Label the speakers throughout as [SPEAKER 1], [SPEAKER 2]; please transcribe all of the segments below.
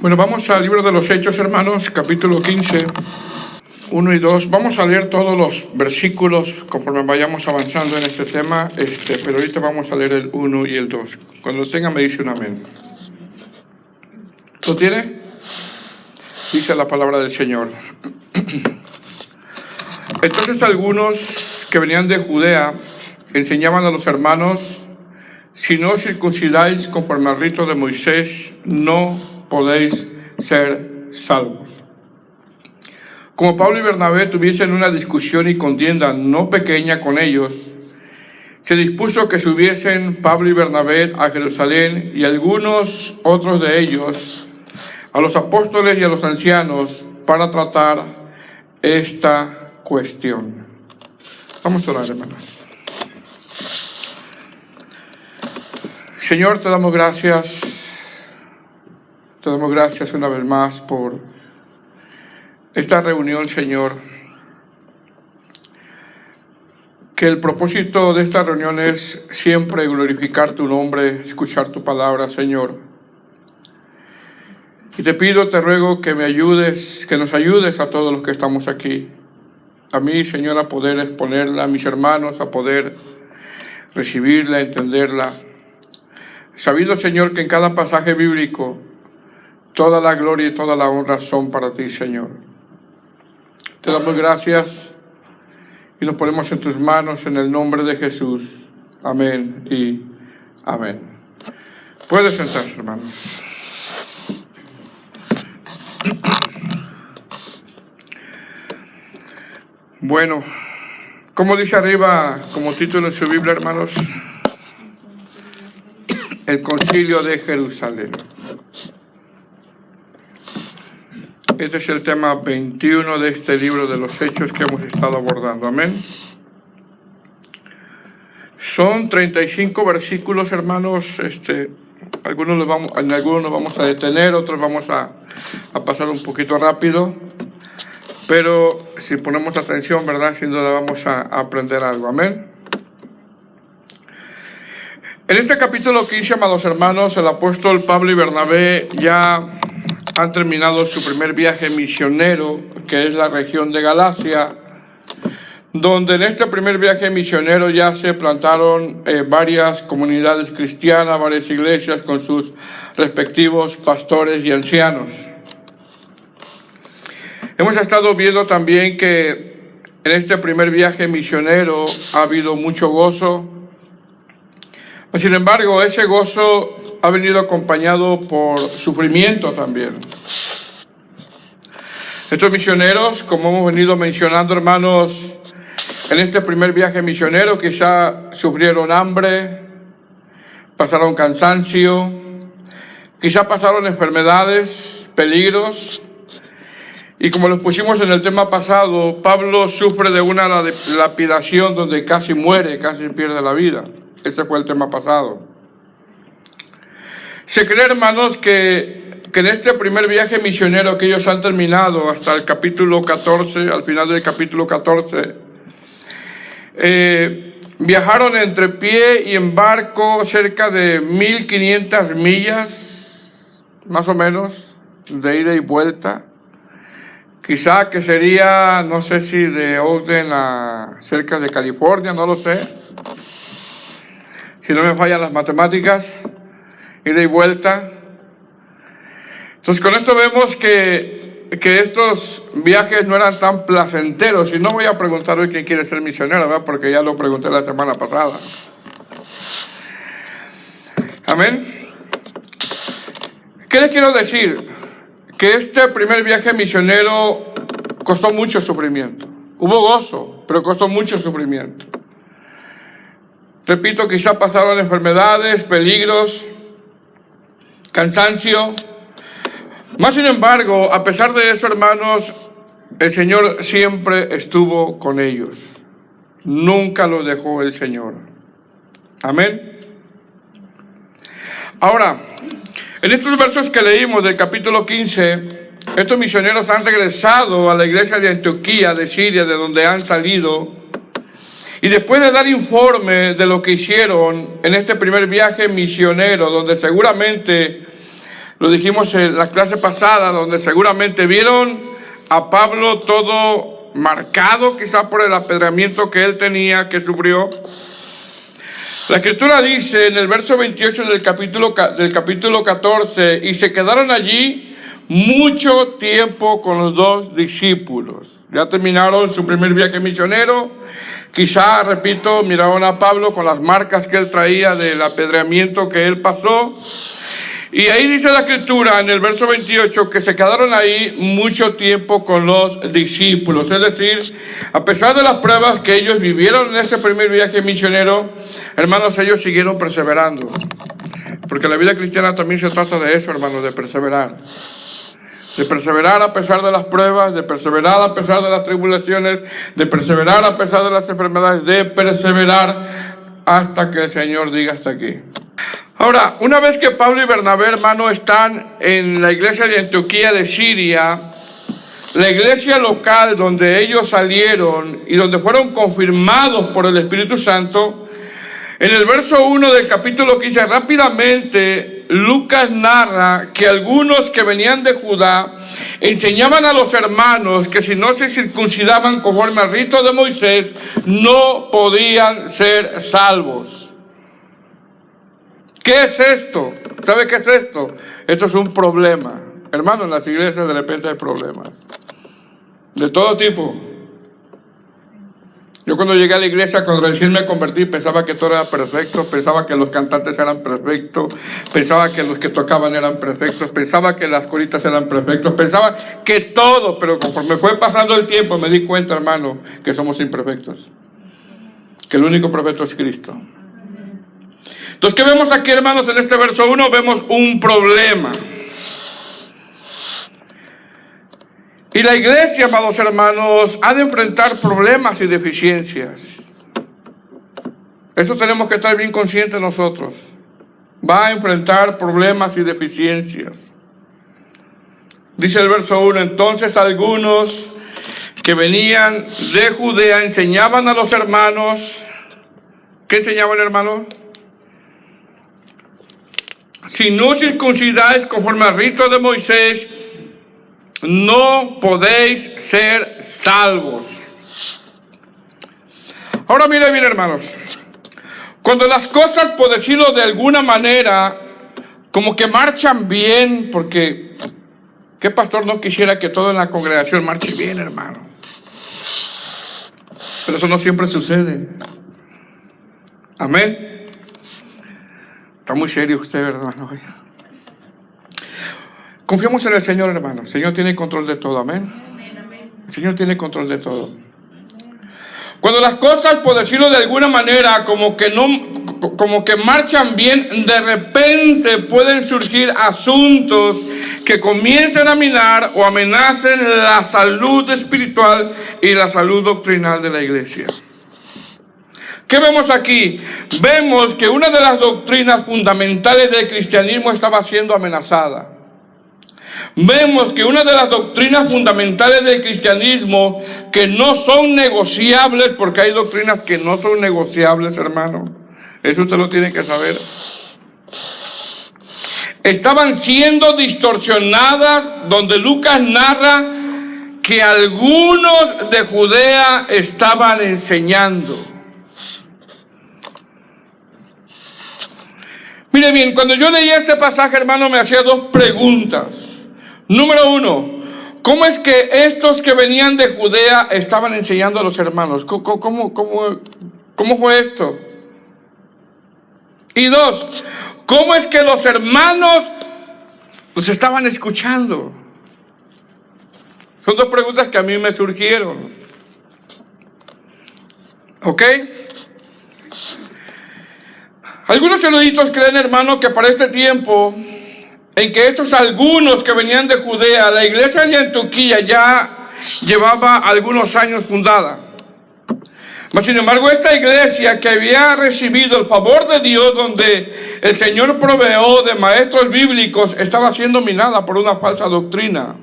[SPEAKER 1] Bueno, vamos al libro de los Hechos, hermanos, capítulo 15, 1 y 2. Vamos a leer todos los versículos conforme vayamos avanzando en este tema, pero ahorita vamos a leer el 1 y el 2. Cuando los tenga me dice un amén. ¿Lo tiene? Dice la palabra del Señor. Entonces algunos que venían de Judea enseñaban a los hermanos: si no os circuncidáis conforme al rito de Moisés, no podéis ser salvos. Como Pablo y Bernabé tuviesen una discusión y contienda no pequeña con ellos, se dispuso que subiesen Pablo y Bernabé a Jerusalén, y algunos otros de ellos a los apóstoles y a los ancianos para tratar esta cuestión. Vamos a orar, hermanos. Señor, te damos gracias una vez más por esta reunión, Señor. Que el propósito de esta reunión es siempre glorificar tu nombre, escuchar tu palabra, Señor. Y te pido, te ruego que me ayudes, que nos ayudes a todos los que estamos aquí. A mí, Señor, a poder exponerla, a mis hermanos, a poder recibirla, entenderla. Sabiendo, Señor, que en cada pasaje bíblico toda la gloria y toda la honra son para ti, Señor. Te damos gracias y nos ponemos en tus manos en el nombre de Jesús. Amén y amén. Puedes sentarse, hermanos. Bueno, como dice arriba como título en su Biblia, hermanos, el Concilio de Jerusalén. Este es el tema 21 de este libro de los Hechos que hemos estado abordando. Amén. Son 35 versículos, hermanos. En algunos nos vamos a detener, otros vamos a pasar un poquito rápido. Pero si ponemos atención, ¿verdad? Sin duda vamos a aprender algo. Amén. En este capítulo 15, amados hermanos, el apóstol Pablo y Bernabé ya han terminado su primer viaje misionero, que es la región de Galacia, donde en este primer viaje misionero ya se plantaron varias comunidades cristianas, varias iglesias con sus respectivos pastores y ancianos. Hemos estado viendo también que en este primer viaje misionero ha habido mucho gozo. Sin embargo, ese gozo ha venido acompañado por sufrimiento también. Estos misioneros, como hemos venido mencionando, hermanos, en este primer viaje misionero quizá sufrieron hambre, pasaron cansancio, quizá pasaron enfermedades, peligros. Y como lo pusimos en el tema pasado, Pablo sufre de una lapidación donde casi muere, casi pierde la vida. Ese fue el tema pasado. Se cree, hermanos, que en este primer viaje misionero que ellos han terminado hasta el capítulo 14, al final del capítulo 14, viajaron entre pie y en barco cerca de 1500 millas, más o menos, de ida y vuelta. Quizá que sería, no sé si de Ogden a cerca de California, no lo sé. Si no me fallan las matemáticas, ida y vuelta. Entonces con esto vemos que estos viajes no eran tan placenteros. Y no voy a preguntar hoy quién quiere ser misionero, ¿verdad? Porque ya lo pregunté la semana pasada. Amén. ¿Qué les quiero decir? Que este primer viaje misionero costó mucho sufrimiento. Hubo gozo, pero costó mucho sufrimiento. Repito, quizá pasaron enfermedades, peligros, cansancio. Más sin embargo, a pesar de eso, hermanos, el Señor siempre estuvo con ellos. Nunca los dejó el Señor. Amén. Ahora, en estos versos que leímos del capítulo 15, estos misioneros han regresado a la iglesia de Antioquía, de Siria, de donde han salido. Y después de dar informe de lo que hicieron en este primer viaje misionero, donde seguramente Lo dijimos en la clase pasada, donde seguramente vieron a Pablo todo marcado, quizá por el apedreamiento que él tenía, que sufrió. La Escritura dice en el verso 28 del capítulo 14, y se quedaron allí mucho tiempo con los dos discípulos. Ya terminaron su primer viaje misionero. Quizá, repito, miraron a Pablo con las marcas que él traía del apedreamiento que él pasó. Y ahí dice la Escritura en el verso 28 que se quedaron ahí mucho tiempo con los discípulos. Es decir, a pesar de las pruebas que ellos vivieron en ese primer viaje misionero, hermanos, ellos siguieron perseverando. Porque la vida cristiana también se trata de eso, hermanos, de perseverar. De perseverar a pesar de las pruebas, de perseverar a pesar de las tribulaciones, de perseverar a pesar de las enfermedades, de perseverar hasta que el Señor diga hasta aquí. Ahora, una vez que Pablo y Bernabé, hermano, están en la iglesia de Antioquía de Siria, la iglesia local donde ellos salieron y donde fueron confirmados por el Espíritu Santo, en el verso 1 del capítulo 15, rápidamente Lucas narra que algunos que venían de Judá enseñaban a los hermanos que si no se circuncidaban conforme al rito de Moisés, no podían ser salvos. ¿Qué es esto? ¿Sabe qué es esto? Esto es un problema. Hermano, en las iglesias de repente hay problemas. De todo tipo. Yo cuando llegué a la iglesia, cuando recién me convertí, pensaba que todo era perfecto, pensaba que los cantantes eran perfectos, pensaba que los que tocaban eran perfectos, pensaba que las coritas eran perfectos, pensaba que todo, pero conforme fue pasando el tiempo me di cuenta, hermano, que somos imperfectos. Que el único perfecto es Cristo. Entonces, ¿qué vemos aquí, hermanos? En este verso 1 vemos un problema. Y la iglesia, amados hermanos, ha de enfrentar problemas y deficiencias. Eso tenemos que estar bien conscientes nosotros. Va a enfrentar problemas y deficiencias. Dice el verso 1, entonces algunos que venían de Judea enseñaban a los hermanos. ¿Qué enseñaban, hermanos? Si no circuncidáis conforme al rito de Moisés, no podéis ser salvos. Ahora mire bien, hermanos. Cuando las cosas, por decirlo de alguna manera, como que marchan bien, porque ¿qué pastor no quisiera que todo en la congregación marche bien, hermano? Pero eso no siempre sucede. Amén. Está muy serio usted, hermano. Confiamos en el Señor, hermano. El Señor tiene control de todo, amén. El Señor tiene control de todo. Cuando las cosas, por decirlo de alguna manera, como que marchan bien, de repente pueden surgir asuntos que comiencen a minar o amenacen la salud espiritual y la salud doctrinal de la iglesia. ¿Qué vemos aquí? Vemos que una de las doctrinas fundamentales del cristianismo estaba siendo amenazada. Vemos que una de las doctrinas fundamentales del cristianismo que no son negociables, porque hay doctrinas que no son negociables, hermano. Eso usted lo tiene que saber. Estaban siendo distorsionadas, donde Lucas narra que algunos de Judea estaban enseñando. Mire bien, cuando yo leía este pasaje, hermano, me hacía dos preguntas. Número 1, ¿cómo es que estos que venían de Judea estaban enseñando a los hermanos? ¿Cómo fue esto? Y 2, ¿cómo es que los hermanos los estaban escuchando? Son dos preguntas que a mí me surgieron. ¿Ok? Algunos eruditos creen, hermano, que para este tiempo, en que estos algunos que venían de Judea, la iglesia de Antioquía ya llevaba algunos años fundada. Mas, sin embargo, esta iglesia que había recibido el favor de Dios, donde el Señor proveó de maestros bíblicos, estaba siendo minada por una falsa doctrina.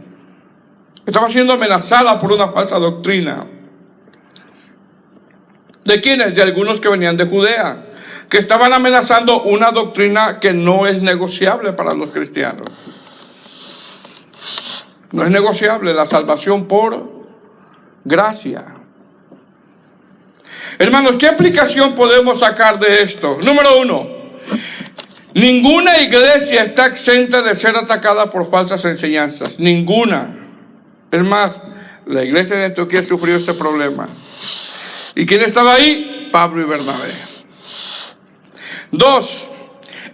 [SPEAKER 1] Estaba siendo amenazada por una falsa doctrina. ¿De quiénes? De algunos que venían de Judea, que estaban amenazando una doctrina que no es negociable para los cristianos. No es negociable la salvación por gracia. Hermanos, ¿qué aplicación podemos sacar de esto? Número 1, ninguna iglesia está exenta de ser atacada por falsas enseñanzas. Ninguna. Es más, la iglesia de Antioquía sufrió este problema. ¿Y quién estaba ahí? Pablo y Bernabé. 2,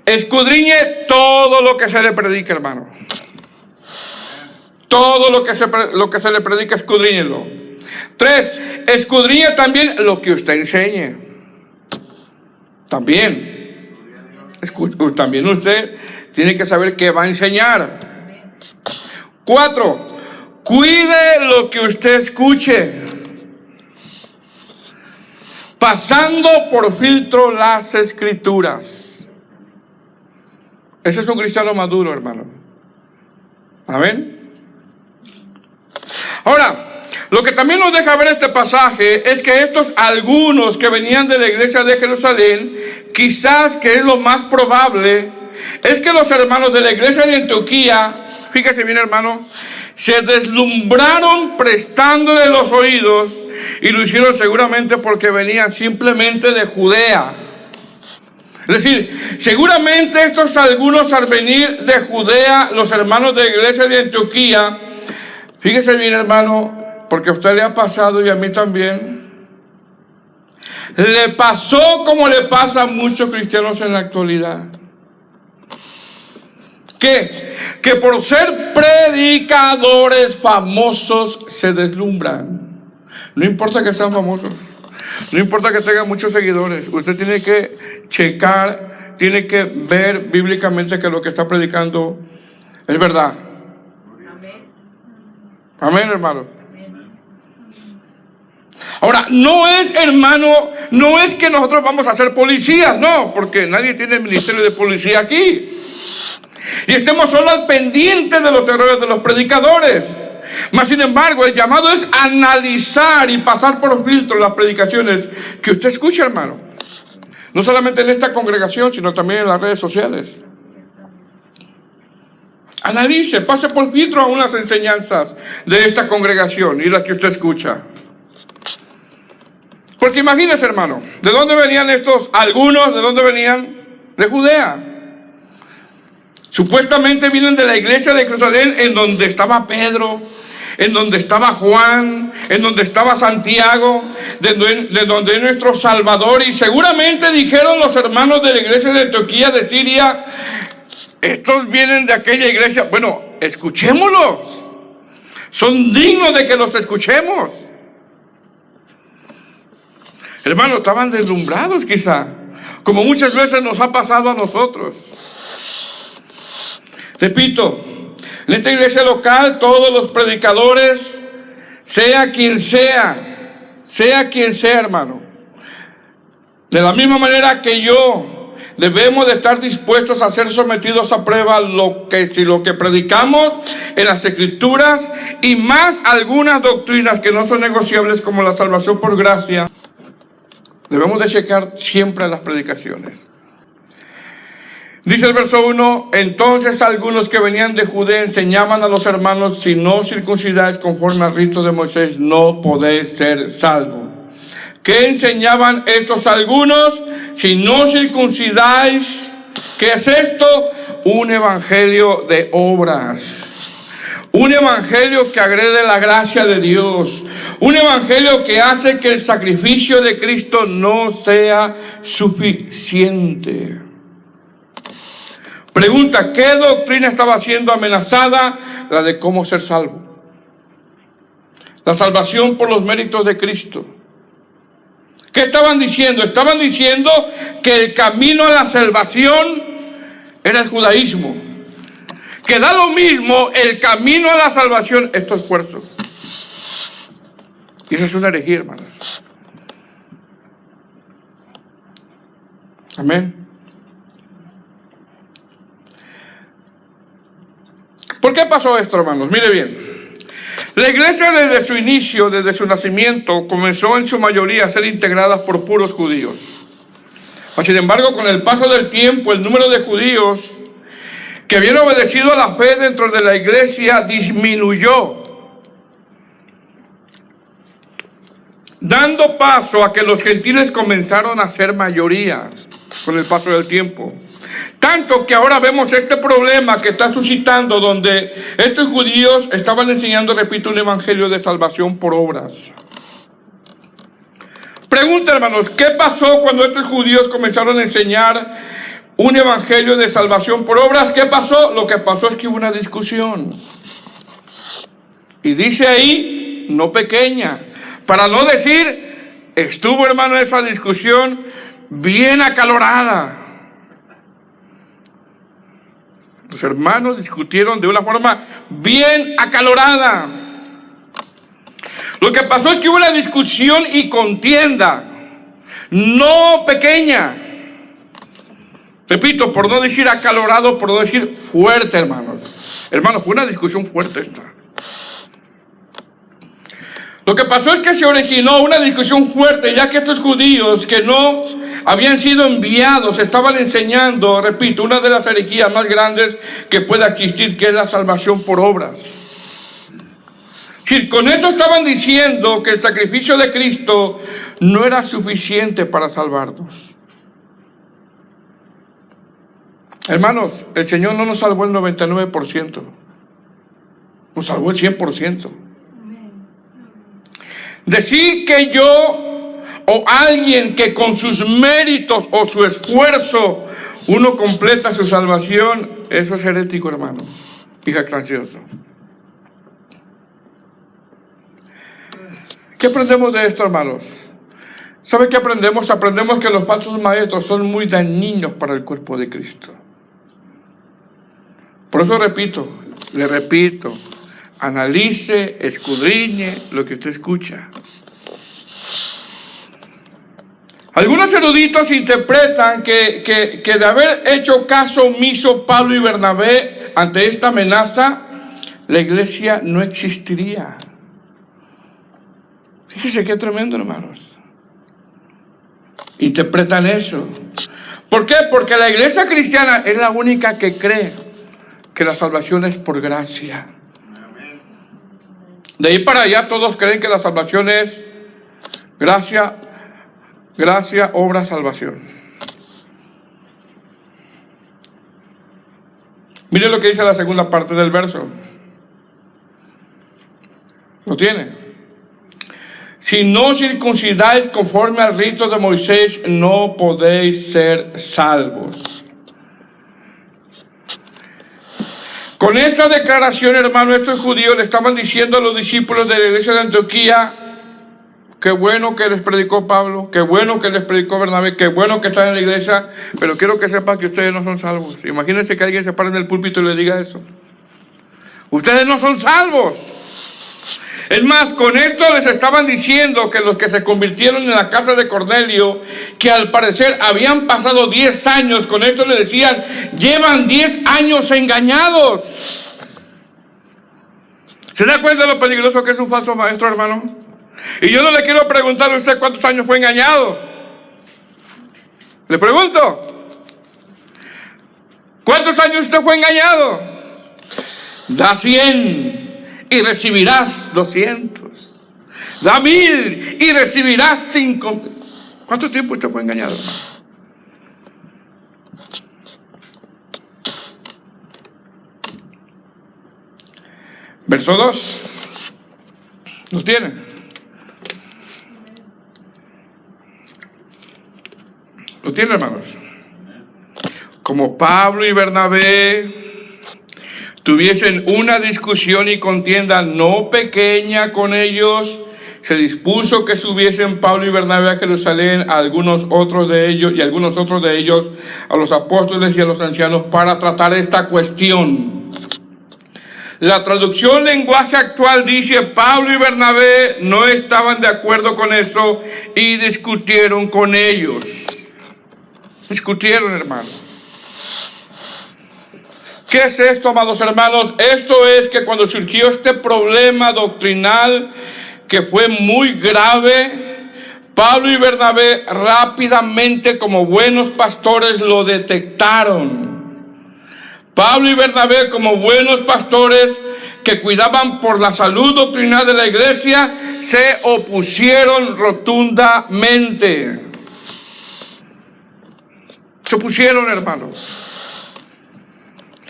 [SPEAKER 1] escudriñe todo lo que se le predica, hermano. Todo lo que se le predica, escudriñelo. 3, escudriñe también lo que usted enseñe. También usted tiene que saber qué va a enseñar. 4, cuide lo que usted escuche, pasando por filtro las escrituras. Ese es un cristiano maduro, hermano. Amén. Ahora, lo que también nos deja ver este pasaje es que estos algunos que venían de la iglesia de Jerusalén, quizás que es lo más probable, es que los hermanos de la iglesia de Antioquía, fíjese bien, hermano, se deslumbraron prestándole los oídos, y lo hicieron seguramente porque venían simplemente de Judea. Es decir, seguramente estos algunos, al venir de Judea, los hermanos de la iglesia de Antioquía, fíjese bien, hermano, porque a usted le ha pasado y a mí también, le pasó como le pasa a muchos cristianos en la actualidad. Que por ser predicadores famosos se deslumbran. No importa que sean famosos, no importa que tengan muchos seguidores, usted tiene que checar, tiene que ver bíblicamente que lo que está predicando es verdad. Amén, hermano. Ahora, no es, hermano, no es que nosotros vamos a ser policías, no, porque nadie tiene el ministerio de policía aquí. Y estemos solo al pendiente de los errores de los predicadores. Mas, sin embargo, el llamado es analizar y pasar por filtro las predicaciones que usted escucha, hermano. No solamente en esta congregación, sino también en las redes sociales. Analice, pase por filtro a unas enseñanzas de esta congregación y las que usted escucha. Porque imagínese, hermano, ¿de dónde venían estos algunos? ¿De dónde venían? De Judea. Supuestamente vienen de la iglesia de Jerusalén, en donde estaba Pedro, en donde estaba Juan, en donde estaba Santiago, de donde es nuestro Salvador. Y seguramente dijeron los hermanos de la iglesia de Antioquía de Siria, estos vienen de aquella iglesia. Bueno, escuchémoslos. Son dignos de que los escuchemos. Hermanos, estaban deslumbrados quizá, como muchas veces nos ha pasado a nosotros. Repito, en esta iglesia local todos los predicadores, sea quien sea, hermano, de la misma manera que yo, debemos de estar dispuestos a ser sometidos a prueba si lo que predicamos en las escrituras y más algunas doctrinas que no son negociables como la salvación por gracia. Debemos de checar siempre las predicaciones. Dice el verso 1, entonces algunos que venían de Judea enseñaban a los hermanos, si no circuncidáis conforme al rito de Moisés, no podéis ser salvos. ¿Qué enseñaban estos algunos? Si no circuncidáis, ¿qué es esto? Un evangelio de obras. Un evangelio que agrede la gracia de Dios. Un evangelio que hace que el sacrificio de Cristo no sea suficiente. Pregunta, ¿qué doctrina estaba siendo amenazada? La de cómo ser salvo. La salvación por los méritos de Cristo. ¿Qué estaban diciendo? Estaban diciendo que el camino a la salvación era el judaísmo. Que da lo mismo el camino a la salvación, esto es esfuerzo. Y eso es una herejía, hermanos. Amén. ¿Por qué pasó esto, hermanos? Mire bien. La iglesia desde su inicio, desde su nacimiento, comenzó en su mayoría a ser integrada por puros judíos. Sin embargo, con el paso del tiempo, el número de judíos que habían obedecido a la fe dentro de la iglesia disminuyó, dando paso a que los gentiles comenzaron a ser mayoría con el paso del tiempo. Tanto que ahora vemos este problema que está suscitando, donde estos judíos estaban enseñando, repito, un evangelio de salvación por obras. Pregunta, hermanos, ¿qué pasó cuando estos judíos comenzaron a enseñar un evangelio de salvación por obras? ¿Qué pasó? Lo que pasó es que hubo una discusión. Y dice ahí, no pequeña, para no decir, estuvo, hermano, esa discusión bien acalorada. Los hermanos discutieron de una forma bien acalorada. Lo que pasó es que hubo una discusión y contienda, no pequeña. Repito, por no decir acalorado, por no decir fuerte, hermanos. Hermanos, fue una discusión fuerte esta. Lo que pasó es que se originó una discusión fuerte, ya que estos judíos que no habían sido enviados estaban enseñando, repito, una de las herejías más grandes que pueda existir, que es la salvación por obras. Si con esto estaban diciendo que el sacrificio de Cristo no era suficiente para salvarnos. Hermanos, el Señor no nos salvó el 99%, nos salvó el 100%. Decir que yo o alguien que con sus méritos o su esfuerzo uno completa su salvación, eso es herético, hermano, y jactancioso. ¿Qué aprendemos de esto, hermanos? ¿Saben qué aprendemos? Aprendemos que los falsos maestros son muy dañinos para el cuerpo de Cristo. Por eso le repito, analice, escudriñe lo que usted escucha. Algunos eruditos interpretan que de haber hecho caso omiso Pablo y Bernabé ante esta amenaza, la iglesia no existiría. Fíjese qué tremendo, hermanos. Interpretan eso. ¿Por qué? Porque la iglesia cristiana es la única que cree que la salvación es por gracia. De ahí para allá todos creen que la salvación es gracia, obra, salvación. Mire lo que dice la segunda parte del verso. ¿Lo tiene? Si no circuncidáis conforme al rito de Moisés, no podéis ser salvos. Con esta declaración, hermano, estos judíos le estaban diciendo a los discípulos de la iglesia de Antioquía: qué bueno que les predicó Pablo, qué bueno que les predicó Bernabé, qué bueno que están en la iglesia, pero quiero que sepan que ustedes no son salvos. Imagínense que alguien se pare en el púlpito y le diga eso. Ustedes no son salvos. Es más, con esto les estaban diciendo que los que se convirtieron en la casa de Cornelio, que al parecer habían pasado 10 años, con esto le decían, llevan 10 años engañados. ¿Se da cuenta de lo peligroso que es un falso maestro, hermano? Y yo no le quiero preguntar a usted cuántos años fue engañado. Le pregunto, ¿cuántos años usted fue engañado? Da 100 y recibirás 200. Da 1000 y recibirás 5. ¿Cuánto tiempo usted fue engañado, hermano? Verso 2. ¿Lo tiene? ¿Lo tiene, hermanos? Como Pablo y Bernabé tuviesen una discusión y contienda no pequeña con ellos, se dispuso que subiesen Pablo y Bernabé a Jerusalén a algunos otros de ellos a los apóstoles y a los ancianos para tratar esta cuestión. La traducción lenguaje actual dice: Pablo y Bernabé no estaban de acuerdo con eso y discutieron con ellos. Discutieron, hermano. ¿Qué es esto, amados hermanos? Esto es que cuando surgió este problema doctrinal que fue muy grave, Pablo y Bernabé rápidamente, como buenos pastores, lo detectaron. Pablo y Bernabé, como buenos pastores que cuidaban por la salud doctrinal de la iglesia, se opusieron rotundamente. Se opusieron, hermanos.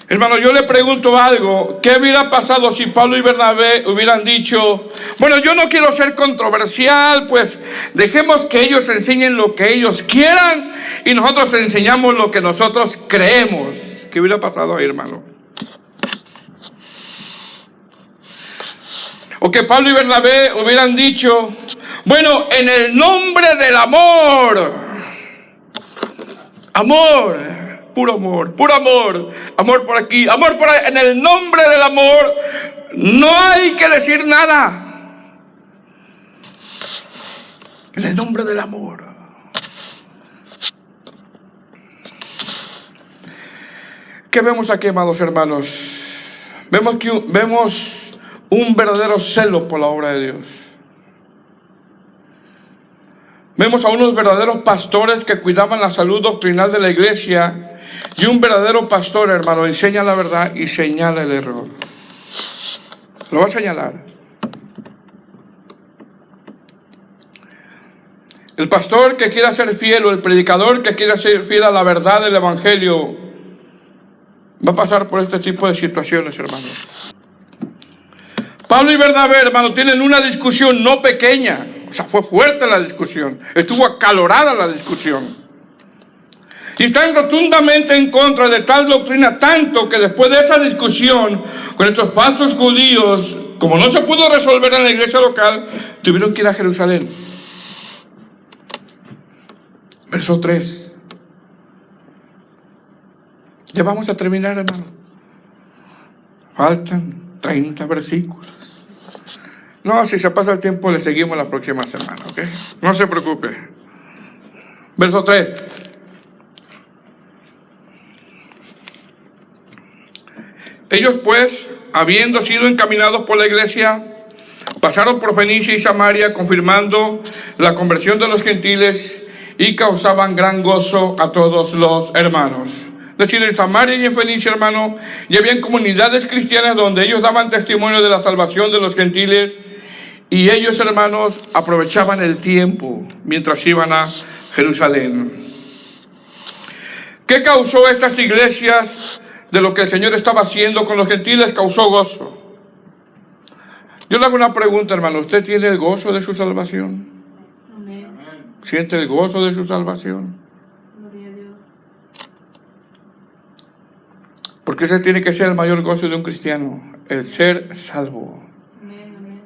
[SPEAKER 1] Hermano, yo le pregunto algo. ¿Qué hubiera pasado si Pablo y Bernabé hubieran dicho: bueno, yo no quiero ser controversial, pues dejemos que ellos enseñen lo que ellos quieran y nosotros enseñamos lo que nosotros creemos? ¿Qué hubiera pasado ahí, hermano? O que Pablo y Bernabé hubieran dicho: bueno, en el nombre del amor, puro amor, amor por aquí, amor por ahí, en el nombre del amor, no hay que decir nada. En el nombre del amor. ¿Qué vemos aquí, amados hermanos? Vemos un verdadero celo por la obra de Dios. Vemos a unos verdaderos pastores que cuidaban la salud doctrinal de la iglesia, y un verdadero pastor, hermano, enseña la verdad y señala el error. Lo va a señalar. El pastor que quiera ser fiel, o el predicador que quiera ser fiel a la verdad del evangelio, va a pasar por este tipo de situaciones, hermanos. Pablo y Bernabé, hermano, tienen una discusión no pequeña. O sea, fue fuerte la discusión. Estuvo acalorada la discusión. Y están rotundamente en contra de tal doctrina, tanto que después de esa discusión con estos falsos judíos, como no se pudo resolver en la iglesia local, tuvieron que ir a Jerusalén. Verso 3. Ya vamos a terminar, hermano. Faltan 30 versículos. No, si se pasa el tiempo, le seguimos la próxima semana, ¿ok? No se preocupe. Verso 3. Ellos pues, habiendo sido encaminados por la iglesia, pasaron por Fenicia y Samaria, confirmando la conversión de los gentiles, y causaban gran gozo a todos los hermanos. Es decir, en Samaria y en Fenicia, hermano, ya habían comunidades cristianas donde ellos daban testimonio de la salvación de los gentiles, y ellos, hermanos, aprovechaban el tiempo mientras iban a Jerusalén. ¿Qué causó estas iglesias de lo que el Señor estaba haciendo con los gentiles? Causó gozo. Yo le hago una pregunta, hermano. ¿Usted tiene el gozo de su salvación?
[SPEAKER 2] Amén.
[SPEAKER 1] ¿Siente el gozo de su salvación?
[SPEAKER 2] Gloria a Dios.
[SPEAKER 1] Porque ese tiene que ser el mayor gozo de un cristiano, el ser salvo.
[SPEAKER 2] Amén, amén.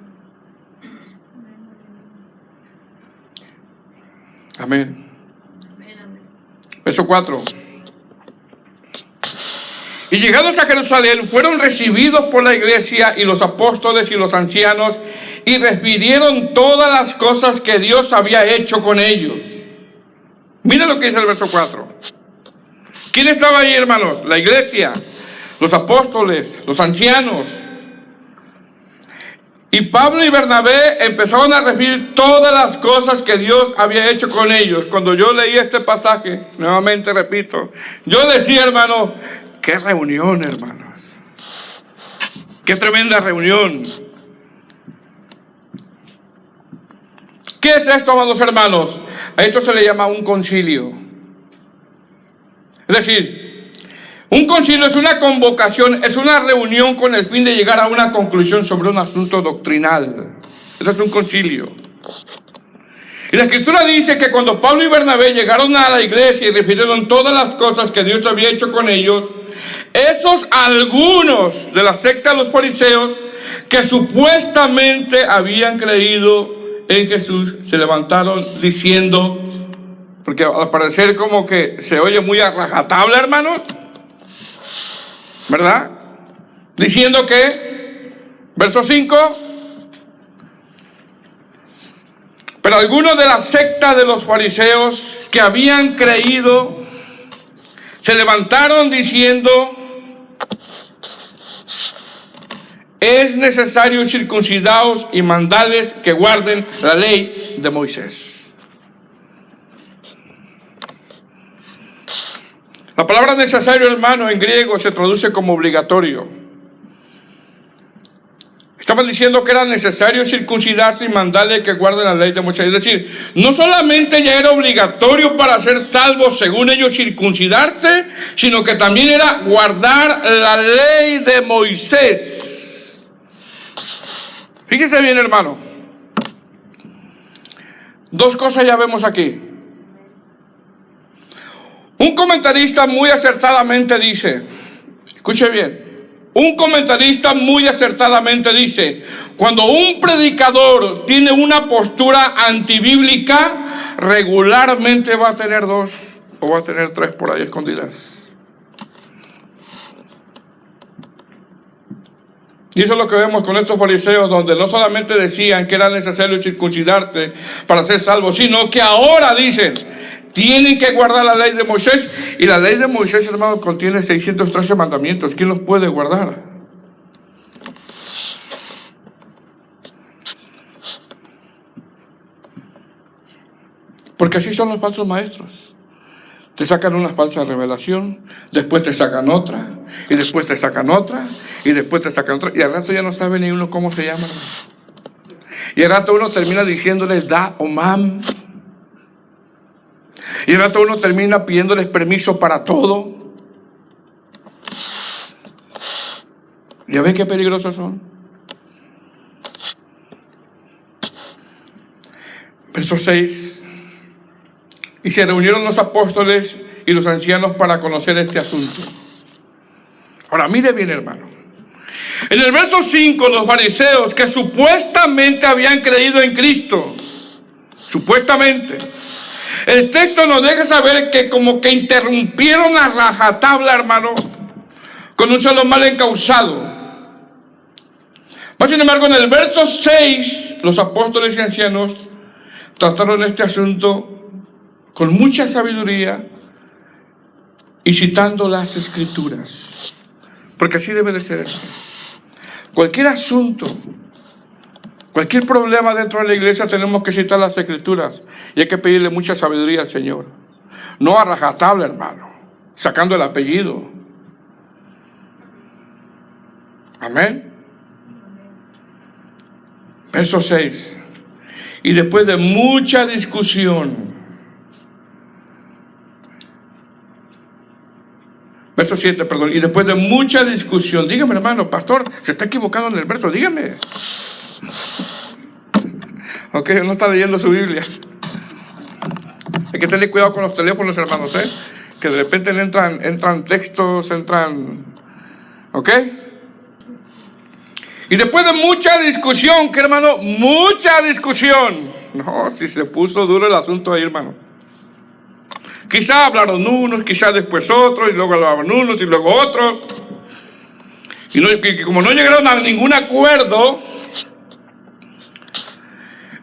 [SPEAKER 1] Amén.
[SPEAKER 2] Amén, amén.
[SPEAKER 1] Verso 4. Y llegados a Jerusalén, fueron recibidos por la iglesia y los apóstoles y los ancianos, y refirieron todas las cosas que Dios había hecho con ellos. Mira lo que dice el verso 4. ¿Quién estaba ahí, hermanos? La iglesia, los apóstoles, los ancianos. Y Pablo y Bernabé empezaron a referir todas las cosas que Dios había hecho con ellos. Cuando yo leí este pasaje, nuevamente repito, yo decía, hermano, qué reunión, hermanos. Qué tremenda reunión. ¿Qué es esto, amados hermanos? A esto se le llama un concilio. Es decir, un concilio es una convocación, es una reunión con el fin de llegar a una conclusión sobre un asunto doctrinal. Eso es un concilio. Y la Escritura dice que cuando Pablo y Bernabé llegaron a la iglesia y refirieron todas las cosas que Dios había hecho con ellos, esos algunos de la secta de los fariseos que supuestamente habían creído en Jesús se levantaron diciendo, porque al parecer como que se oye muy a rajatabla, hermanos, ¿verdad? Diciendo que, verso 5, pero algunos de la secta de los fariseos que habían creído se levantaron diciendo, es necesario circuncidaos y mandarles que guarden la ley de Moisés. La palabra necesario, hermano, en griego se traduce como obligatorio. Estaban diciendo que era necesario circuncidarse y mandarle que guarden la ley de Moisés. Es decir, no solamente ya era obligatorio para ser salvos, según ellos, circuncidarse, sino que también era guardar la ley de Moisés. Fíjese bien, hermano. Dos cosas ya vemos aquí. Un comentarista muy acertadamente dice, escuche bien, un comentarista muy acertadamente dice, cuando un predicador tiene una postura antibíblica, regularmente va a tener dos o va a tener tres por ahí escondidas. Y eso es lo que vemos con estos fariseos, donde no solamente decían que era necesario circuncidarte para ser salvo, sino que ahora dicen, tienen que guardar la ley de Moisés. Y la ley de Moisés, hermano, contiene 613 mandamientos. ¿Quién los puede guardar? Porque así son los falsos maestros. Te sacan una falsa revelación, después te sacan otra, y después te sacan otra, y después te sacan otra. Y al rato ya no sabe ni uno cómo se llama. Y al rato uno termina diciéndoles da o mam. Y al rato uno termina pidiéndoles permiso para todo. ¿Ya ven qué peligrosos son? Verso 6. Y se reunieron los apóstoles y los ancianos para conocer este asunto. Ahora, mire bien, hermano. En el verso 5, los fariseos que supuestamente habían creído en Cristo, supuestamente, el texto nos deja saber que como que interrumpieron la rajatabla, hermano, con un solo mal encausado. Mas, sin embargo, en el verso 6, los apóstoles y ancianos trataron este asunto con mucha sabiduría y citando las Escrituras. Porque así debe de ser. Cualquier asunto, cualquier problema dentro de la iglesia tenemos que citar las Escrituras. Y hay que pedirle mucha sabiduría al Señor. No a rajatabla, hermano, sacando el apellido. Amén. Verso 6. Y después de mucha discusión. Verso 7, perdón. Y después de mucha discusión. Dígame, hermano, pastor, se está equivocando en el verso. Dígame. Ok, no está leyendo su Biblia. Hay que tener cuidado con los teléfonos, hermanos, que de repente le entran textos, ¿ok? Y después de mucha discusión, ¿qué, hermano? Mucha discusión. No, si se puso duro el asunto ahí, hermano. Quizá hablaron unos, quizá después otros, y luego hablaban unos y luego otros. Y como no llegaron a ningún acuerdo,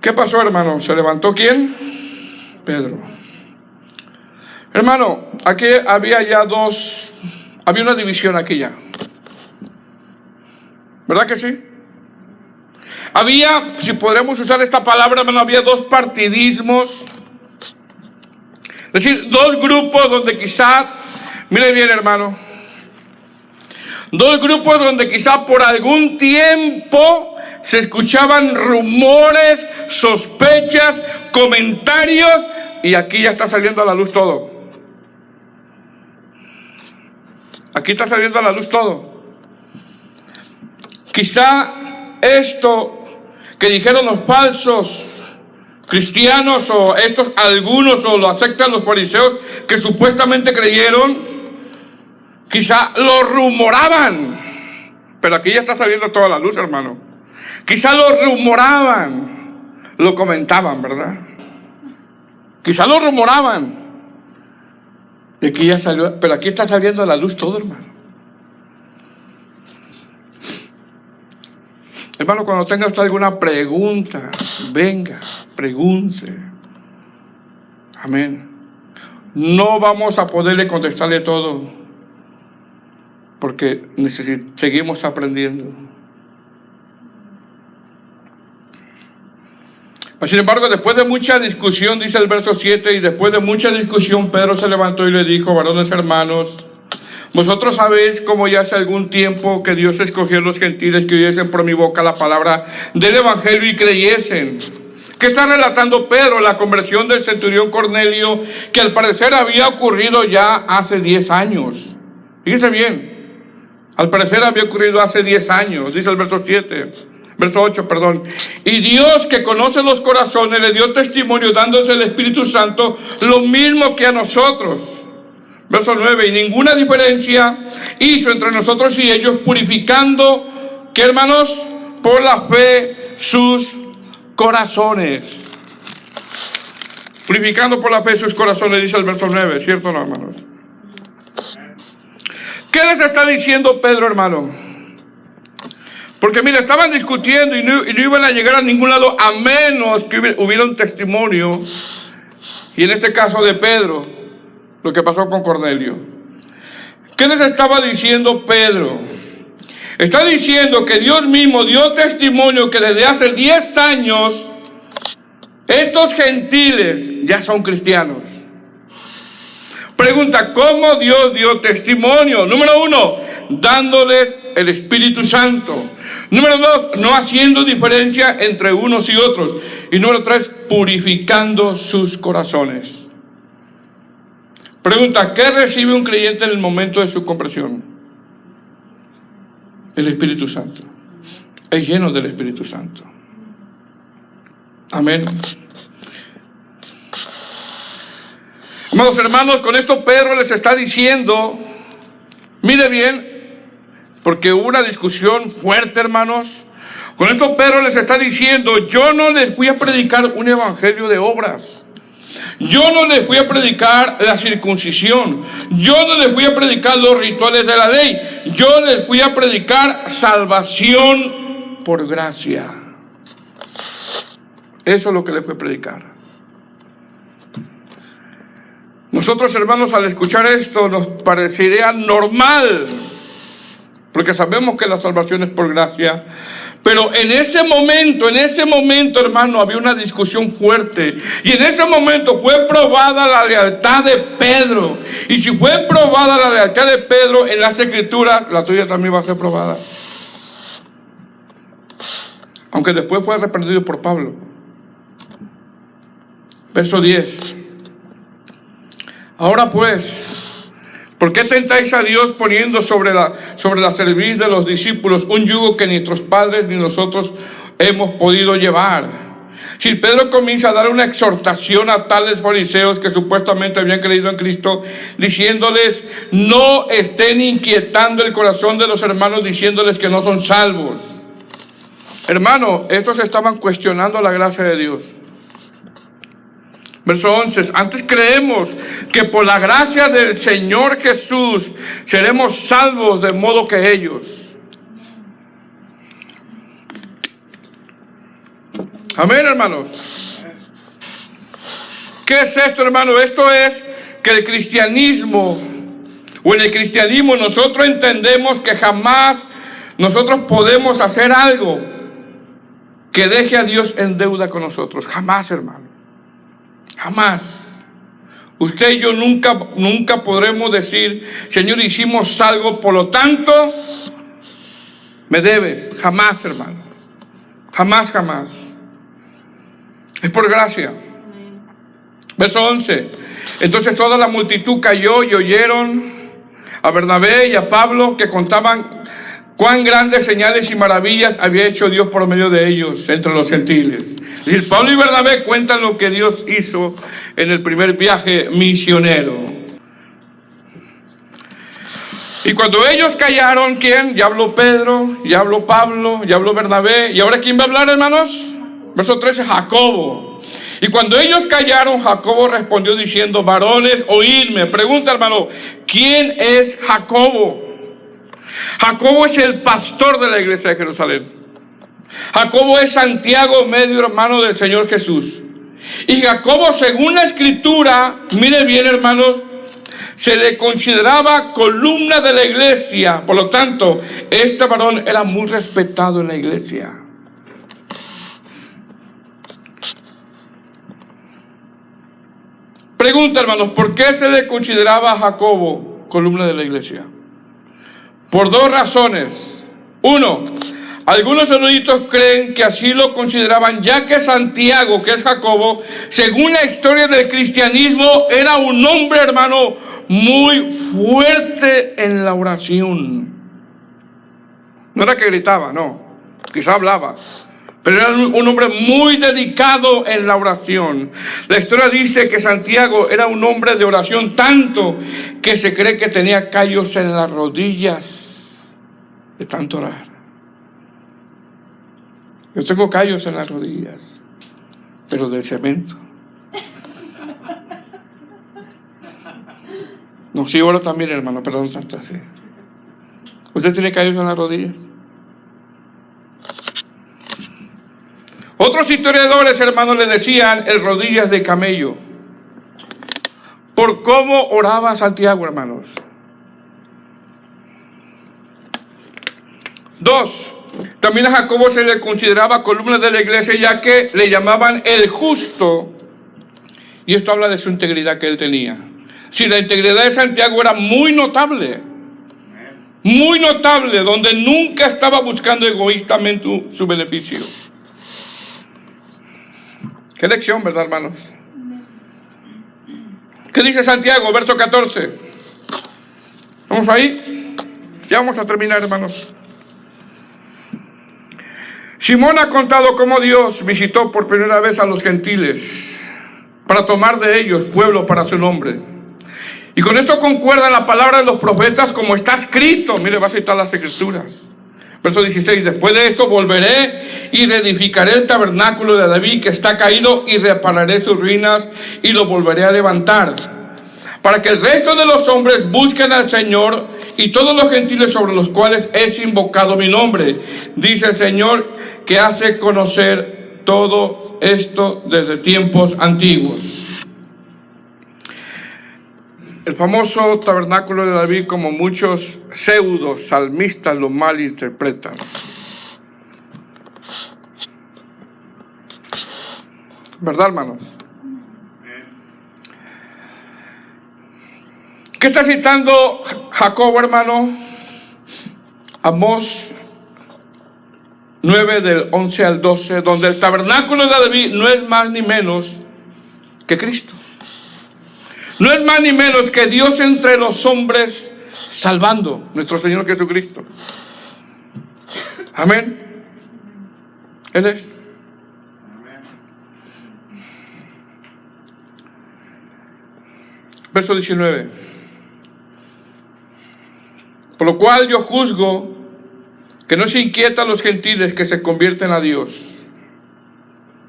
[SPEAKER 1] ¿qué pasó, hermano? ¿Se levantó quién? Pedro. Hermano, aquí había una división aquí ya. ¿Verdad que sí? Había, si podremos usar esta palabra, hermano, había dos partidismos. Es decir, dos grupos donde quizá, mire bien, hermano, dos grupos donde quizá por algún tiempo se escuchaban rumores, sospechas, comentarios, y aquí ya está saliendo a la luz todo. Aquí está saliendo a la luz todo. Quizá esto que dijeron los falsos cristianos o estos algunos o lo aceptan los fariseos que supuestamente creyeron, quizá lo rumoraban, pero aquí ya está saliendo toda la luz, hermano. Quizá lo rumoraban, lo comentaban, ¿verdad? Quizá lo rumoraban, y aquí ya salió, pero aquí está saliendo a la luz todo, hermano. Hermano, cuando tenga usted alguna pregunta, venga, pregunte. Amén. No vamos a poderle contestarle todo, porque seguimos aprendiendo. Sin embargo, después de mucha discusión, dice el verso 7, y después de mucha discusión, Pedro se levantó y le dijo: varones hermanos, vosotros sabéis como ya hace algún tiempo que Dios escogió a los gentiles que oyesen por mi boca la palabra del evangelio y creyesen. ¿Qué está relatando Pedro? La conversión del centurión Cornelio, que al parecer había ocurrido ya hace 10 años. Fíjese bien, al parecer había ocurrido hace 10 años, dice el verso 8, perdón. Y Dios, que conoce los corazones, le dio testimonio dándose el Espíritu Santo, lo mismo que a nosotros. Verso 9, y ninguna diferencia hizo entre nosotros y ellos, purificando, ¿qué hermanos? Por la fe sus corazones. Purificando por la fe sus corazones, dice el verso 9, ¿cierto o no, hermanos? ¿Qué les está diciendo Pedro, hermano? Porque mira, estaban discutiendo y no iban a llegar a ningún lado a menos que hubiera un testimonio. Y en este caso de Pedro, lo que pasó con Cornelio. ¿Qué les estaba diciendo Pedro? Está diciendo que Dios mismo dio testimonio que desde hace 10 años estos gentiles ya son cristianos. Pregunta: ¿cómo Dios dio testimonio? Número 1, dándoles el Espíritu Santo. Número 2, no haciendo diferencia entre unos y otros. Y número 3, purificando sus corazones. Pregunta: ¿qué recibe un creyente en el momento de su conversión? El Espíritu Santo. Es lleno del Espíritu Santo. Amén. Amados hermanos, con esto Pedro les está diciendo, mire bien, porque hubo una discusión fuerte, hermanos. Con esto Pedro les está diciendo: yo no les voy a predicar un evangelio de obras. Yo no les voy a predicar la circuncisión. Yo no les voy a predicar los rituales de la ley. Yo les voy a predicar salvación por gracia. Eso es lo que les voy a predicar. Nosotros, hermanos, al escuchar esto nos parecería normal, porque sabemos que la salvación es por gracia. Pero en ese momento, hermano, había una discusión fuerte. Y en ese momento fue probada la lealtad de Pedro. Y si fue probada la lealtad de Pedro en las Escrituras, la tuya también va a ser probada. Aunque después fue reprendido por Pablo. Verso 10. Ahora pues, ¿por qué tentáis a Dios poniendo sobre la cerviz de los discípulos un yugo que ni nuestros padres ni nosotros hemos podido llevar? Si Pedro comienza a dar una exhortación a tales fariseos que supuestamente habían creído en Cristo, diciéndoles: no estén inquietando el corazón de los hermanos, diciéndoles que no son salvos. Hermano, estos estaban cuestionando la gracia de Dios. Verso 11, antes creemos que por la gracia del Señor Jesús seremos salvos de modo que ellos. Amén, hermanos. ¿Qué es esto, hermano? Esto es que el cristianismo, o en el cristianismo nosotros entendemos que jamás nosotros podemos hacer algo que deje a Dios en deuda con nosotros. Jamás, hermano. Jamás. Usted y yo nunca podremos decir: Señor, hicimos algo, por lo tanto me debes. Jamás, hermano. Jamás. Es por gracia. Verso 11. Entonces toda la multitud cayó y oyeron a Bernabé y a Pablo, que contaban cuán grandes señales y maravillas había hecho Dios por medio de ellos entre los gentiles. Es decir, Pablo y Bernabé cuentan lo que Dios hizo en el primer viaje misionero. Y cuando ellos callaron, ¿quién? Ya habló Pedro, ya habló Pablo, ya habló Bernabé. ¿Y ahora quién va a hablar, hermanos? Verso 13, Jacobo. Y cuando ellos callaron, Jacobo respondió diciendo: varones, oídme. Pregunta, hermano, ¿quién es Jacobo? Jacobo es el pastor de la iglesia de Jerusalén. Jacobo es Santiago, medio hermano del Señor Jesús. Y Jacobo, según la Escritura, mire bien, hermanos, se le consideraba columna de la iglesia. Por lo tanto, este varón era muy respetado en la iglesia. Pregunta, hermanos, ¿por qué se le consideraba a Jacobo columna de la iglesia? Por dos razones. Uno, algunos eruditos creen que así lo consideraban, ya que Santiago, que es Jacobo, según la historia del cristianismo, era un hombre, hermano, muy fuerte en la oración. No era que gritaba, no, quizá hablaba, pero era un hombre muy dedicado en la oración. La historia dice que Santiago era un hombre de oración tanto que se cree que tenía callos en las rodillas de tanto orar. Yo tengo callos en las rodillas, pero del cemento. No, sí oro también, hermano, perdón, tanto así. ¿Usted tiene callos en las rodillas? Otros historiadores, hermanos, le decían el rodillas de camello, por cómo oraba Santiago, hermanos. Dos, también a Jacobo se le consideraba columna de la iglesia, ya que le llamaban el justo, y esto habla de su integridad que él tenía. Si la integridad de Santiago era muy notable, donde nunca estaba buscando egoístamente su beneficio. Qué lección, ¿verdad, hermanos? ¿Qué dice Santiago, verso 14? ¿Vamos ahí? Ya vamos a terminar, hermanos. Simón ha contado cómo Dios visitó por primera vez a los gentiles para tomar de ellos pueblo para su nombre. Y con esto concuerda la palabra de los profetas como está escrito. Mire, va a citar las escrituras. Verso 16, después de esto volveré y reedificaré el tabernáculo de David que está caído y repararé sus ruinas y lo volveré a levantar, para que el resto de los hombres busquen al Señor y todos los gentiles sobre los cuales es invocado mi nombre. Dice el Señor que hace conocer todo esto desde tiempos antiguos. El famoso tabernáculo de David, como muchos pseudo salmistas lo malinterpretan. ¿Verdad, hermanos? ¿Qué está citando Jacobo, hermano? Amós 9 del 11 al 12, donde el tabernáculo de David no es más ni menos que Cristo. No es más ni menos que Dios entre los hombres salvando, nuestro Señor Jesucristo. Amén. Él es. Verso 19. Por lo cual yo juzgo que no se inquietan los gentiles que se convierten a Dios.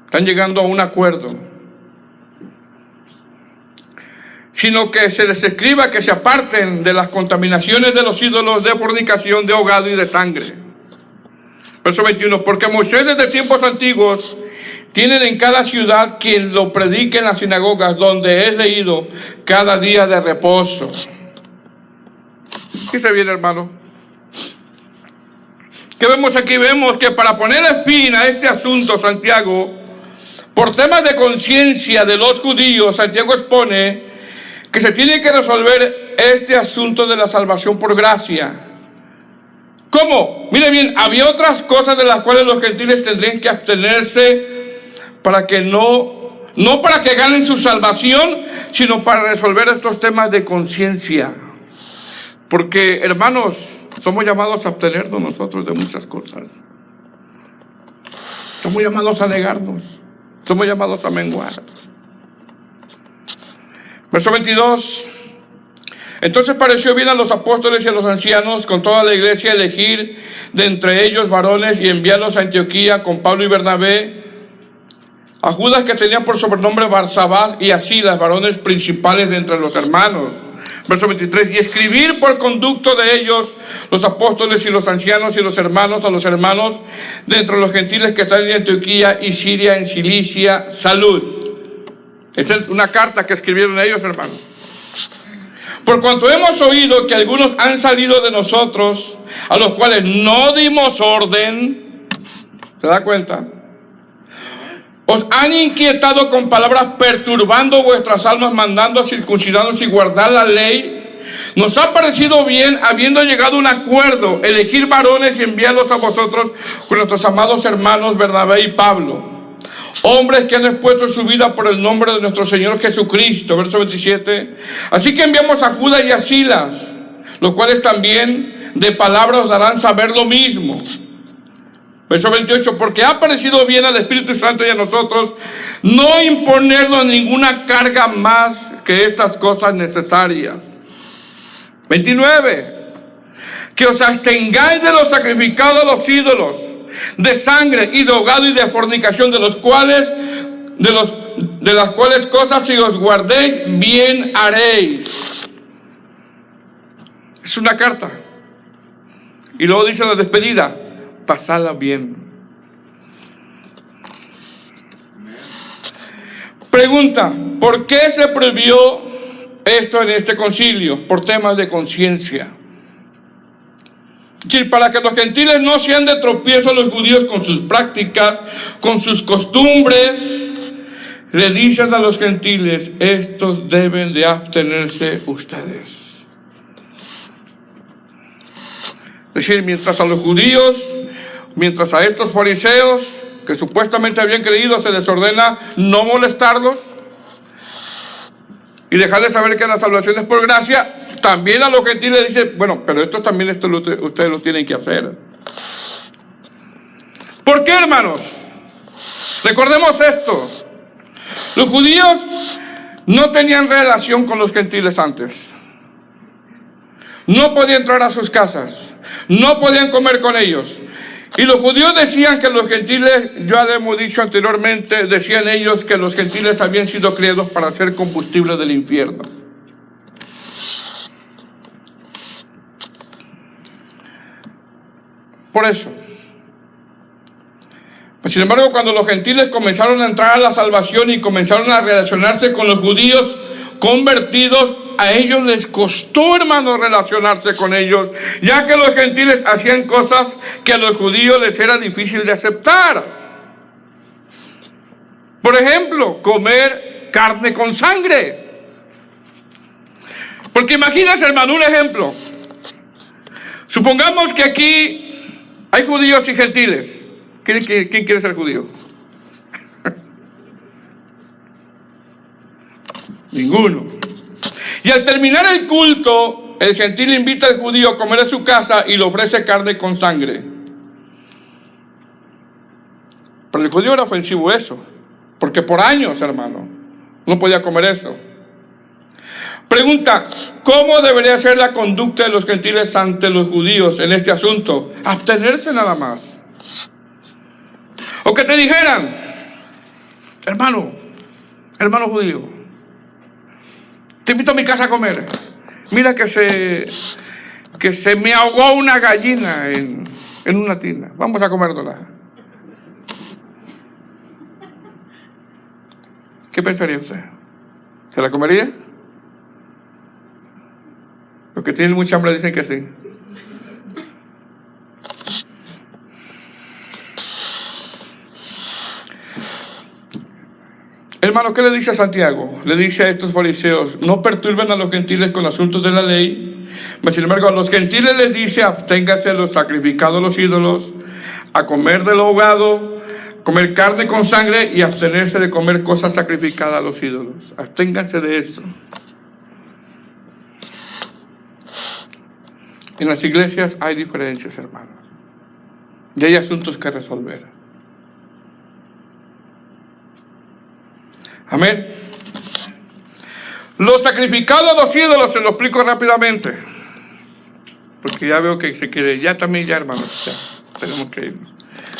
[SPEAKER 1] Están llegando a un acuerdo. Sino que se les escriba que se aparten de las contaminaciones de los ídolos de fornicación, de ahogado y de sangre. Verso 21, porque Moisés desde tiempos antiguos tienen en cada ciudad quien lo predique en las sinagogas, donde es leído cada día de reposo. ¿Qué se viene, hermano? ¿Qué vemos aquí? Vemos que para ponerle fin a este asunto, Santiago, por temas de conciencia de los judíos, Santiago expone que se tiene que resolver este asunto de la salvación por gracia. ¿Cómo? Mire bien, había otras cosas de las cuales los gentiles tendrían que abstenerse para que no para que ganen su salvación, sino para resolver estos temas de conciencia. Porque, hermanos, somos llamados a abstenernos nosotros de muchas cosas. Somos llamados a negarnos. Somos llamados a menguar. Verso 22. Entonces pareció bien a los apóstoles y a los ancianos con toda la iglesia elegir de entre ellos varones y enviarlos a Antioquía con Pablo y Bernabé, a Judas que tenía por sobrenombre Barsabás y a Silas, varones principales de entre los hermanos. Verso 23, y escribir por conducto de ellos los apóstoles y los ancianos y los hermanos a los hermanos de entre los gentiles que están en Antioquía y Siria, en Cilicia, salud. Esta es una carta que escribieron ellos, hermanos. Por cuanto hemos oído que algunos han salido de nosotros, a los cuales no dimos orden, ¿se da cuenta? Os han inquietado con palabras, perturbando vuestras almas, mandando a circuncidaros y guardar la ley. Nos ha parecido bien, habiendo llegado a un acuerdo, elegir varones y enviarlos a vosotros con nuestros amados hermanos Bernabé y Pablo, hombres que han expuesto su vida por el nombre de nuestro Señor Jesucristo. Verso 27. Así que enviamos a Judas y a Silas, los cuales también de palabra os darán saber lo mismo. Verso 28, porque ha parecido bien al Espíritu Santo y a nosotros no imponernos ninguna carga más que estas cosas necesarias. 29, que os abstengáis de los sacrificados a los ídolos, de sangre y de ahogado y de fornicación, de las cuales cosas si os guardéis bien haréis. Es una carta. Y luego dice la despedida, pasadla bien. Pregunta, ¿por qué se prohibió esto en este concilio? Por temas de conciencia. Es decir, para que los gentiles no sean de tropiezo a los judíos con sus prácticas, con sus costumbres, le dicen a los gentiles, estos deben de abstenerse ustedes. Es decir, mientras a los judíos, mientras a estos fariseos, que supuestamente habían creído, se les ordena no molestarlos y dejarles saber que la salvación es por gracia, también a los gentiles dice, bueno, pero esto ustedes lo tienen que hacer. ¿Por qué, hermanos? Recordemos esto. Los judíos no tenían relación con los gentiles antes. No podían entrar a sus casas. No podían comer con ellos. Y los judíos decían que los gentiles, ya lo hemos dicho anteriormente, decían ellos que los gentiles habían sido creados para ser combustible del infierno. Por eso. Sin embargo, cuando los gentiles comenzaron a entrar a la salvación y comenzaron a relacionarse con los judíos convertidos, a ellos les costó, hermanos, relacionarse con ellos, ya que los gentiles hacían cosas que a los judíos les era difícil de aceptar. Por ejemplo, comer carne con sangre. Porque imagínense, hermano, un ejemplo. Supongamos que aquí hay judíos y gentiles. ¿Quién quiere ser judío? Ninguno. Y al terminar el culto, el gentil invita al judío a comer a su casa y le ofrece carne con sangre. Para el judío era ofensivo eso, porque por años, hermano, no podía comer eso. Pregunta, ¿cómo debería ser la conducta de los gentiles ante los judíos en este asunto? Abstenerse nada más. O que te dijeran, hermano judío, te invito a mi casa a comer. Mira que se me ahogó una gallina en una tina. Vamos a comérnosla. ¿Qué pensaría usted? ¿Se la comería? Los que tienen mucha hambre dicen que sí. Hermano, ¿qué le dice a Santiago? Le dice a estos fariseos, no perturben a los gentiles con asuntos de la ley, mas sin embargo a los gentiles les dice, absténgase de los sacrificados a los ídolos, a comer del ahogado, comer carne con sangre y abstenerse de comer cosas sacrificadas a los ídolos. Absténganse de eso. En las iglesias hay diferencias, hermanos, y hay asuntos que resolver. Amén. Los sacrificados a los ídolos se lo explico rápidamente, porque ya veo que se quiere, ya hermanos, ya tenemos que ir.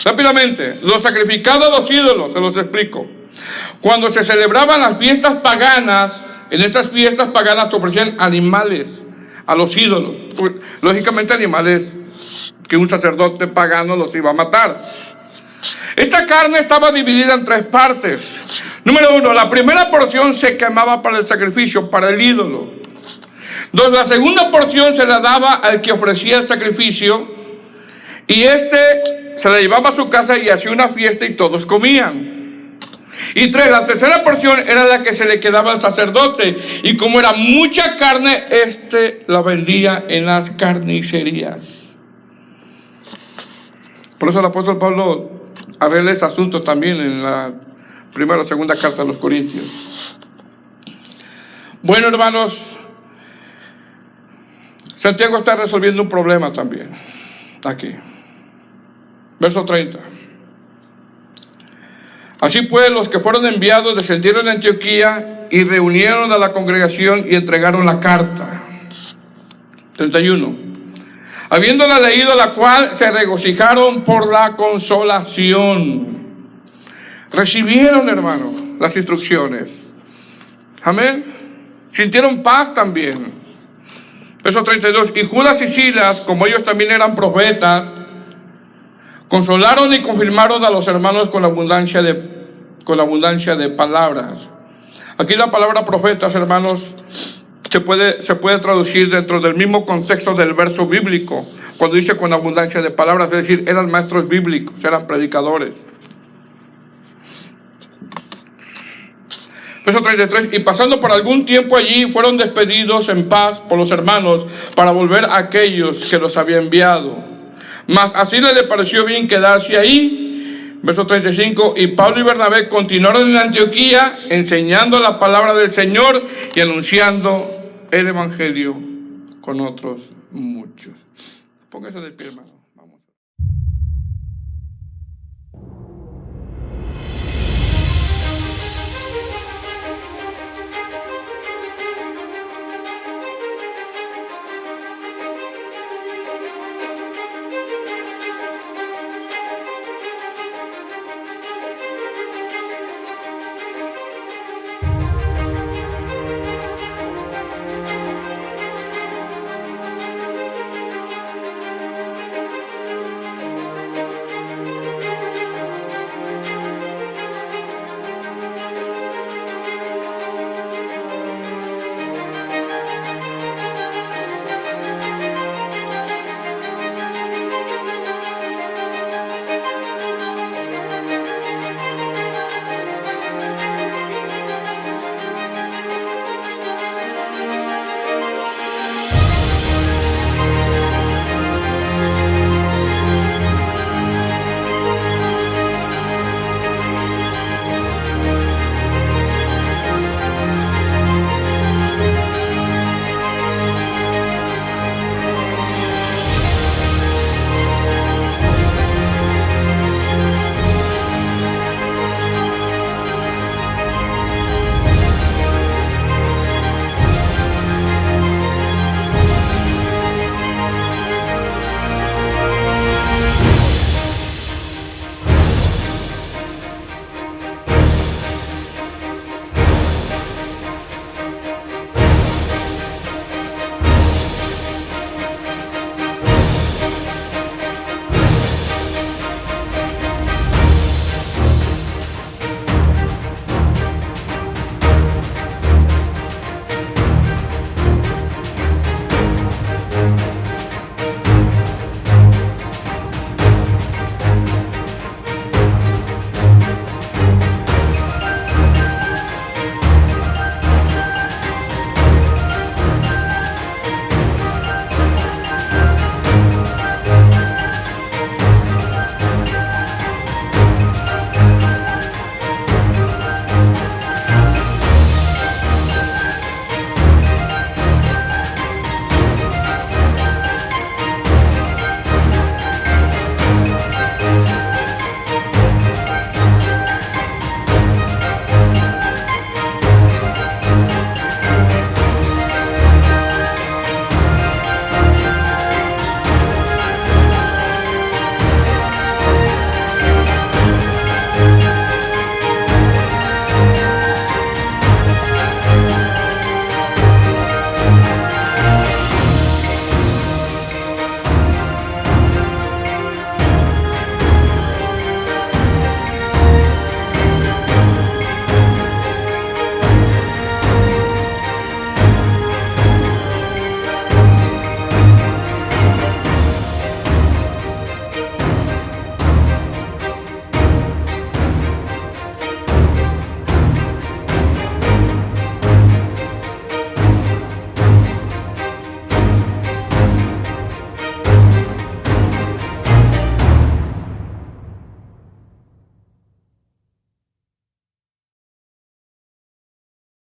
[SPEAKER 1] Rápidamente, los sacrificados a los ídolos se los explico. Cuando se celebraban las fiestas paganas, en esas fiestas paganas se ofrecían animales a los ídolos. Lógicamente animales que un sacerdote pagano los iba a matar. Esta carne estaba dividida en tres partes. Número 1, la primera porción se quemaba para el sacrificio, para el ídolo. 2, la segunda porción se la daba al que ofrecía el sacrificio, y se la llevaba a su casa y hacía una fiesta y todos comían. Y 3, la tercera porción era la que se le quedaba al sacerdote. Y como era mucha carne, la vendía en las carnicerías. Por eso el apóstol Pablo arregla ese asunto también en la primera o segunda carta de los Corintios. Bueno, hermanos, Santiago está resolviendo un problema también. Aquí. Verso 30. Así pues, los que fueron enviados descendieron a Antioquía y reunieron a la congregación y entregaron la carta. 31. Habiéndola leído, la cual se regocijaron por la consolación. Recibieron, hermano, las instrucciones. Amén. Sintieron paz también. Verso 32. Y Judas y Silas, como ellos también eran profetas, consolaron y confirmaron a los hermanos con abundancia de palabras. Aquí la palabra profetas, hermanos, se puede traducir dentro del mismo contexto del verso bíblico, cuando dice con abundancia de palabras, es decir, eran maestros bíblicos, eran predicadores. Verso 33, y pasando por algún tiempo allí, fueron despedidos en paz por los hermanos para volver a aquellos que los había enviado. Mas así le pareció bien quedarse ahí. Verso 35, y Pablo y Bernabé continuaron en Antioquía, enseñando la palabra del Señor y anunciando el evangelio con otros muchos. Póngase de pie, hermano.